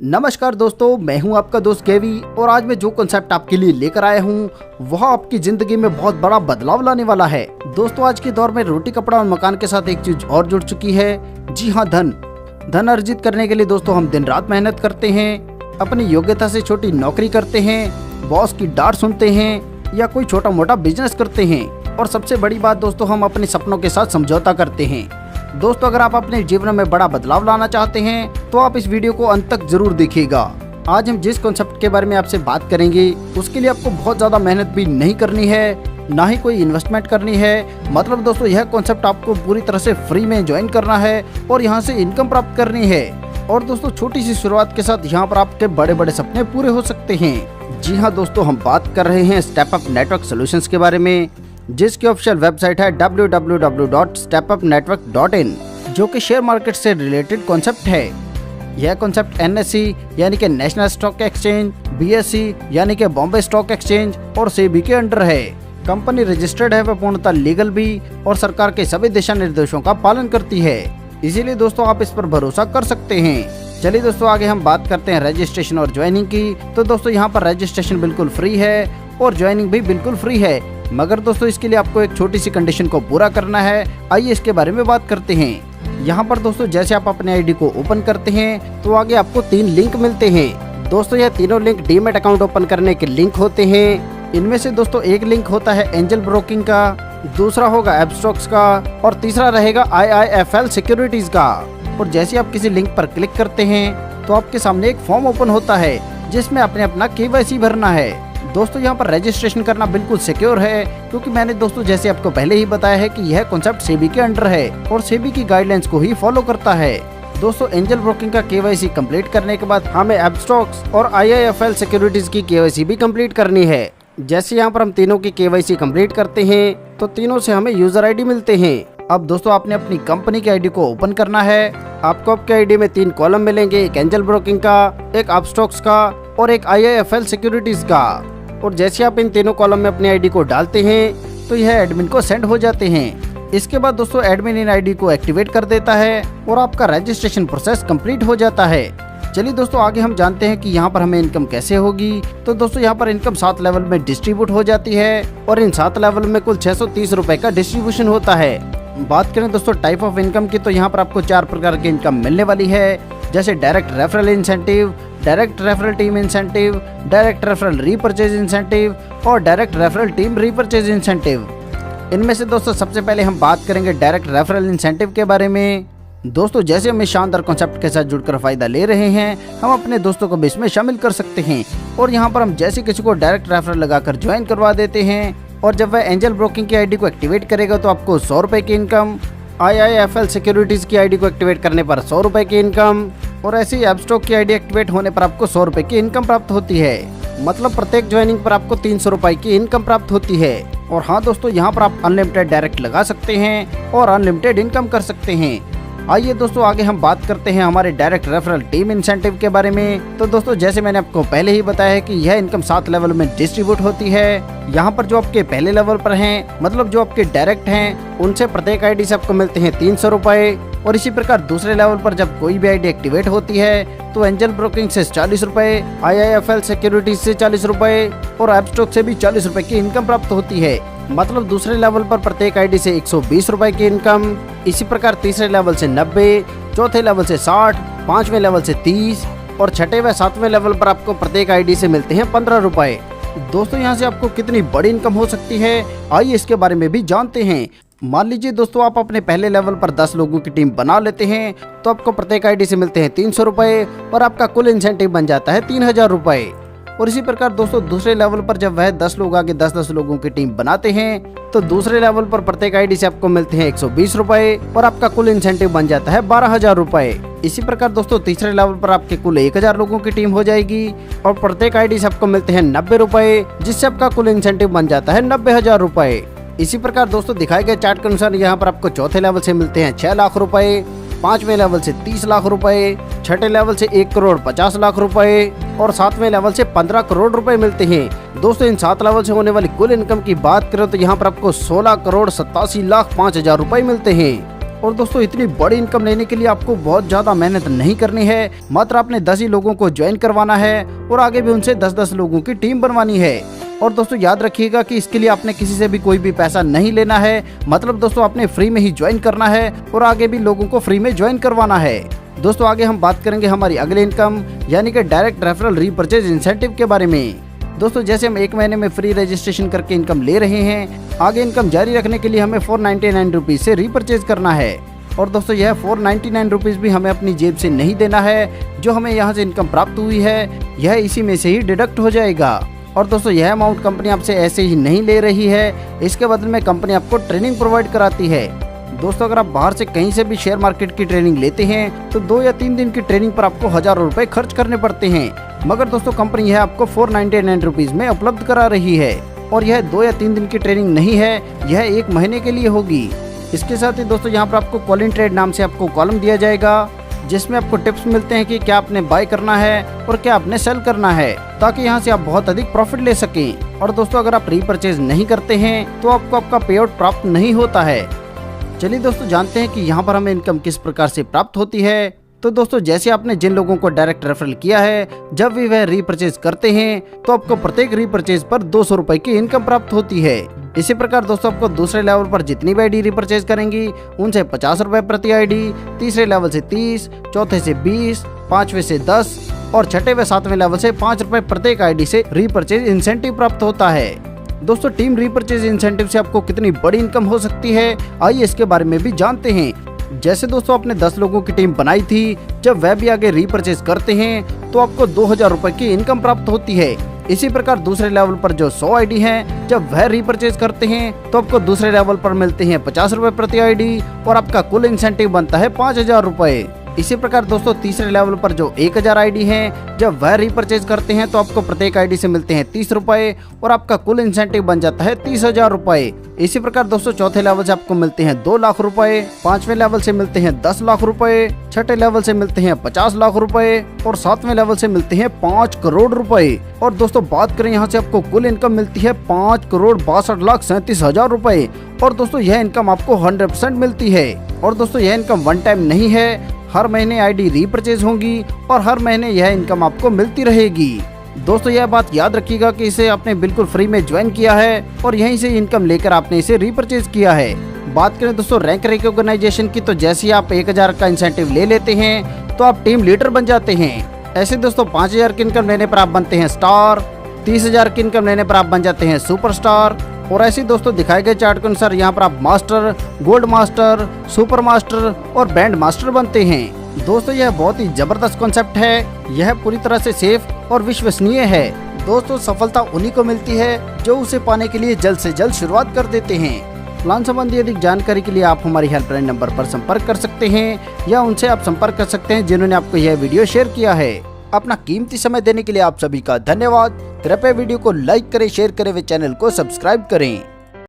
नमस्कार दोस्तों, मैं हूं आपका दोस्त केवी और आज मैं जो कॉन्सेप्ट आपके लिए लेकर आया हूं वह आपकी जिंदगी में बहुत बड़ा बदलाव लाने वाला है। दोस्तों, आज के दौर में रोटी कपड़ा और मकान के साथ एक चीज और जुड़ चुकी है। जी हाँ, धन अर्जित करने के लिए दोस्तों हम दिन रात मेहनत करते हैं, अपनी योग्यता से छोटी नौकरी करते हैं, बॉस की डांट सुनते हैं या कोई छोटा मोटा बिजनेस करते हैं और सबसे बड़ी बात दोस्तों, हम अपने सपनों के साथ समझौता करते हैं। दोस्तों, अगर आप अपने जीवन में बड़ा बदलाव लाना चाहते हैं तो आप इस वीडियो को अंत तक जरूर देखिएगा। आज हम जिस कॉन्सेप्ट के बारे में आपसे बात करेंगे उसके लिए आपको बहुत ज्यादा मेहनत भी नहीं करनी है, ना ही कोई इन्वेस्टमेंट करनी है। मतलब दोस्तों, यह कॉन्सेप्ट आपको पूरी तरह से फ्री में ज्वाइन करना है और यहाँ से इनकम प्राप्त करनी है। और दोस्तों, छोटी सी शुरुआत के साथ यहाँ पर आपके बड़े बड़े सपने पूरे हो सकते हैं। जी हाँ दोस्तों, हम बात कर रहे हैं स्टेपअप नेटवर्क सॉल्यूशंस के बारे में, जिसकी ऑफिशियल वेबसाइट है www.stepupnetwork.in, जो कि शेयर मार्केट से रिलेटेड कॉन्सेप्ट है। यह कॉन्सेप्ट NSE यानी कि नेशनल स्टॉक एक्सचेंज, BSE यानी कि बॉम्बे स्टॉक एक्सचेंज और सेबी के अंडर है। कंपनी रजिस्टर्ड है, वह पूर्णतः लीगल भी और सरकार के सभी दिशा निर्देशों का पालन करती है। इसीलिए दोस्तों आप इस पर भरोसा कर सकते हैं। चलिए दोस्तों, आगे हम बात करते हैं रजिस्ट्रेशन और ज्वाइनिंग की। तो दोस्तों, यहाँ पर रजिस्ट्रेशन बिल्कुल फ्री है और ज्वाइनिंग भी बिल्कुल फ्री है, मगर दोस्तों इसके लिए आपको एक छोटी सी कंडीशन को पूरा करना है। आइए इसके बारे में बात करते हैं। यहाँ पर दोस्तों जैसे आप अपने आईडी को ओपन करते हैं तो आगे आपको 3 लिंक मिलते हैं। दोस्तों, यह तीनों लिंक डीमैट अकाउंट ओपन करने के लिंक होते हैं। इनमें से दोस्तों एक लिंक होता है एंजल ब्रोकिंग का, दूसरा होगा एब्स्ट्रॉक्स का और तीसरा रहेगा IIFL सिक्योरिटीज का। और जैसे आप किसी लिंक पर क्लिक करते हैं तो आपके सामने एक फॉर्म ओपन होता है जिसमें आपने अपना KYC भरना है। दोस्तों, यहाँ पर रजिस्ट्रेशन करना बिल्कुल सिक्योर है, क्योंकि मैंने दोस्तों जैसे आपको पहले ही बताया है कि यह कॉन्सेप्ट सेबी के अंडर है और सेबी की गाइडलाइंस को ही फॉलो करता है। दोस्तों, एंजल ब्रोकिंग का KYC कंप्लीट करने के बाद हमें एब्स्ट्रॉक्स और IIFL सिक्योरिटीज की KYC भी कंप्लीट करनी है। जैसे यहाँ पर हम तीनों की KYC कंप्लीट करते हैं तो तीनों से हमें यूजर ID मिलते हैं। अब दोस्तों, आपने अपनी कंपनी की आईडी को ओपन करना है। आपको आपके आईडी में 3 कॉलम मिलेंगे, एक एंजल ब्रोकिंग का, एक एब्स्ट्रॉक्स का और एक IIFL सिक्योरिटीज का। और जैसे आप इन तीनों कॉलम में अपनी आईडी को डालते हैं तो यह एडमिन को सेंड हो जाते हैं। इसके बाद दोस्तों एडमिन इन आईडी को एक्टिवेट कर देता है और आपका रजिस्ट्रेशन प्रोसेस कंप्लीट हो जाता है। चलिए दोस्तों, आगे हम जानते हैं कि यहाँ पर हमें इनकम कैसे होगी। तो दोस्तों, यहाँ पर इनकम 7 लेवल में डिस्ट्रीब्यूट हो जाती है और इन 7 लेवल में कुल 630 रुपए का डिस्ट्रीब्यूशन होता है। बात करें दोस्तों टाइप ऑफ इनकम की, तो यहाँ पर आपको 4 प्रकार की इनकम मिलने वाली है, जैसे direct referral incentive, direct referral team incentive, direct referral repurchase incentive और direct referral team repurchase incentive. इनमें से दोस्तों सबसे पहले हम बात करेंगे डायरेक्ट रेफरल इंसेंटिव के बारे में। दोस्तों, जैसे हम इस शानदार कॉन्सेप्ट के साथ जुड़कर फायदा ले रहे हैं, हम अपने दोस्तों को भी इसमें शामिल कर सकते हैं। और यहाँ पर हम जैसे किसी को डायरेक्ट रेफरल लगाकर ज्वाइन करवा देते हैं और जब वह एंजल ब्रोकिंग की आईडी को एक्टिवेट करेगा तो आपको 100 रुपए की इनकम, IIFL सिक्योरिटीज की आईडी को एक्टिवेट करने पर 100 रुपए की इनकम और ऐसे ही एब्स्ट्रॉक्स की आईडी एक्टिवेट होने पर आपको 100 रुपए की इनकम प्राप्त होती है। मतलब प्रत्येक ज्वाइनिंग पर आपको 300 रुपए की इनकम प्राप्त होती है। और हाँ दोस्तों, यहाँ पर आप अनलिमिटेड डायरेक्ट लगा सकते हैं और अनलिमिटेड इनकम कर सकते हैं। आइए दोस्तों, आगे हम बात करते हैं हमारे डायरेक्ट रेफरल टीम इंसेंटिव के बारे में। तो दोस्तों, जैसे मैंने आपको पहले ही बताया है कि यह इनकम 7 लेवल में डिस्ट्रीब्यूट होती है। यहाँ पर जो आपके पहले लेवल पर हैं, मतलब जो आपके डायरेक्ट हैं, उनसे प्रत्येक आईडी से आपको मिलते हैं 300 रुपए। और इसी प्रकार दूसरे लेवल पर जब कोई भी आईडी एक्टिवेट होती है तो एंजल ब्रोकिंग से 40 रुपए, IIFL सिक्योरिटीज से 40 रुपए और एब्स्ट्रॉक्स से भी 40 रुपए की इनकम प्राप्त होती है। मतलब दूसरे लेवल पर प्रत्येक आईडी से 120 रुपए की इनकम। इसी प्रकार तीसरे लेवल से 90, चौथे लेवल से 60, 5वें लेवल से 30 और 6ठे व 7वें लेवल पर आपको प्रत्येक आईडी से मिलते हैं 15 रुपए। दोस्तों, यहाँ से आपको कितनी बड़ी इनकम हो सकती है, आइए इसके बारे में भी जानते हैं। मान लीजिए दोस्तों, आप अपने पहले लेवल पर 10 लोगों की टीम बना लेते हैं तो आपको प्रत्येक आईडी से मिलते हैं 300 रुपए और आपका कुल इंसेंटिव बन जाता है 3000 रुपए। और इसी प्रकार दोस्तों दूसरे लेवल पर जब वह 10 लोग आगे 10-10 लोगों की टीम बनाते हैं तो दूसरे लेवल पर प्रत्येक आईडी से आपको मिलते हैं 120 रुपए और आपका कुल इंसेंटिव बन जाता है 12,000 रुपए। इसी प्रकार दोस्तों तीसरे लेवल पर आपके कुल 1000 लोगों की टीम हो जाएगी और प्रत्येक आईडी से आपको मिलते हैं 90 रुपए, जिससे आपका कुल इंसेंटिव बन जाता है 90,000 रुपए। इसी प्रकार दोस्तों दिखाए गए चार्ट के अनुसार यहाँ पर आपको चौथे लेवल से मिलते हैं 6 लाख रुपए, 5वें लेवल से 30 लाख रुपए, 6ठे लेवल से 1 करोड़ 50 लाख रुपए और 7वें लेवल से 15 करोड़ रुपए मिलते हैं। दोस्तों, इन 7 लेवल से होने वाली कुल इनकम की बात करें तो यहाँ पर आपको 16 करोड़ 87 लाख 5 हजार रुपए मिलते हैं। और दोस्तों इतनी बड़ी इनकम लेने के लिए आपको बहुत ज्यादा मेहनत नहीं करनी है, मात्र आपने 10 ही लोगों को ज्वाइन करवाना है और आगे भी उनसे 10-10 लोगों की टीम बनवानी है। और दोस्तों याद रखिएगा कि इसके लिए आपने किसी से भी कोई भी पैसा नहीं लेना है, मतलब दोस्तों आपने फ्री में ही ज्वाइन करना है और आगे भी लोगों को फ्री में ज्वाइन करवाना है। दोस्तों आगे हम बात करेंगे हमारी अगली इनकम यानी कि डायरेक्ट रेफरल रीपरचेज इंसेंटिव के बारे में। दोस्तों जैसे हम 1 महीने में फ्री रजिस्ट्रेशन करके इनकम ले रहे हैं, आगे इनकम जारी रखने के लिए हमें 499 रुपीज से रीपरचेज करना है। और दोस्तों यह 499 रुपीज भी हमें अपनी जेब से नहीं देना है, जो हमें यहाँ से इनकम प्राप्त हुई है यह इसी में से ही डिडक्ट हो जाएगा। और दोस्तों यह अमाउंट कंपनी आपसे ऐसे ही नहीं ले रही है, इसके बदले में कंपनी आपको ट्रेनिंग प्रोवाइड कराती है। दोस्तों अगर आप बाहर से कहीं से भी शेयर मार्केट की ट्रेनिंग लेते हैं तो 2 या 3 दिन की ट्रेनिंग पर आपको हजारों रुपए खर्च करने पड़ते हैं, मगर दोस्तों कंपनी यह आपको 499 रुपीज में उपलब्ध करा रही है। और यह 2 या 3 दिन की ट्रेनिंग नहीं है, यह 1 महीने के लिए होगी। इसके साथ ही दोस्तों यहाँ पर आपको कॉल इन ट्रेड नाम से आपको कॉलम दिया जाएगा, जिसमें आपको टिप्स मिलते हैं कि क्या आपने बाय करना है और क्या आपने सेल करना है, ताकि यहाँ से आप बहुत अधिक प्रॉफिट ले सकें। और दोस्तों अगर आप रीपरचेज नहीं करते हैं तो आपको आपका पे आउट प्राप्त नहीं होता है। चलिए दोस्तों जानते हैं कि यहाँ पर हमें इनकम किस प्रकार से प्राप्त होती है। तो दोस्तों जैसे आपने जिन लोगों को डायरेक्ट रेफरल किया है, जब भी वह रीपरचेज करते हैं तो आपको प्रत्येक रीपरचेज पर 200 रुपए की इनकम प्राप्त होती है। इसी प्रकार दोस्तों आपको दूसरे लेवल पर जितनी भी आईडी रीपरचेज करेंगी उनसे 50 रुपए प्रति आईडी, तीसरे लेवल से 30, चौथे से 20, पांचवे से 10 और छठे व सातवें लेवल से 5 रुपए प्रत्येक आईडी से रीपरचेज इंसेंटिव प्राप्त होता है। दोस्तों टीम रीपरचेज इंसेंटिव से आपको कितनी बड़ी इनकम हो सकती है, आइए इसके बारे में भी जानते हैं। जैसे दोस्तों आपने 10 लोगों की टीम बनाई थी, जब वह भी आगे रीपरचेज करते हैं तो आपको 2000 रुपए की इनकम प्राप्त होती है। इसी प्रकार दूसरे लेवल पर जो 100 आईडी हैं, जब वह रीपरचेज करते हैं तो आपको दूसरे लेवल पर मिलते हैं 50 रुपए प्रति आईडी और आपका कुल इंसेंटिव बनता है 5000 रुपए। इसी प्रकार दोस्तों तीसरे लेवल पर जो 1000 आईडी हैं, जब वह रीपरचेज करते हैं तो आपको प्रत्येक आईडी से मिलते हैं 30 रुपए और आपका कुल इंसेंटिव बन जाता है 30,000 रुपए। इसी प्रकार दोस्तों चौथे लेवल से आपको मिलते हैं 2 लाख रुपए, पांचवें लेवल से मिलते हैं 10 लाख रुपए, छठे लेवल से मिलते हैं 50 लाख रुपए और सातवें लेवल से मिलते हैं 5 करोड़ रुपए। और दोस्तों बात करें यहाँ से आपको कुल इनकम मिलती है 5,62,37,000 रुपए। और दोस्तों यह इनकम आपको 100% मिलती है। और दोस्तों यह इनकम वन टाइम नहीं है, हर महीने आईडी रीपरचेज होंगी और हर महीने यह इनकम आपको मिलती रहेगी। दोस्तों यह बात याद रखिएगा कि इसे आपने बिल्कुल फ्री में ज्वाइन किया है और यहीं से इनकम लेकर आपने इसे रीपरचेज किया है। बात करें दोस्तों रैंक रिकॉग्नाइजेशन की, तो जैसे ही आप 1000 का इंसेंटिव ले लेते हैं तो आप टीम लीडर बन जाते हैं। ऐसे दोस्तों 5000 की इनकम लेने पर आप बनते हैं स्टार, 30,000 की इनकम लेने पर आप बन जाते हैं सुपरस्टार और ऐसे दोस्तों दिखाए गए चार्ट के अनुसार यहाँ पर आप master, gold master, super master और बैंड मास्टर बनते हैं। दोस्तों यह बहुत ही जबरदस्त कॉन्सेप्ट है, यह पूरी तरह से सेफ और विश्वसनीय है। दोस्तों सफलता उन्हीं को मिलती है जो उसे पाने के लिए जल्द से जल्द शुरुआत कर देते हैं। प्लान संबंधी अधिक जानकारी के लिए आप हमारी हेल्पलाइन नंबर पर संपर्क कर सकते हैं या उनसे आप संपर्क कर सकते हैं जिन्होंने आपको यह वीडियो शेयर किया है। अपना कीमती समय देने के लिए आप सभी का धन्यवाद। कृपया वीडियो को लाइक करें, शेयर करें व चैनल को सब्सक्राइब करें।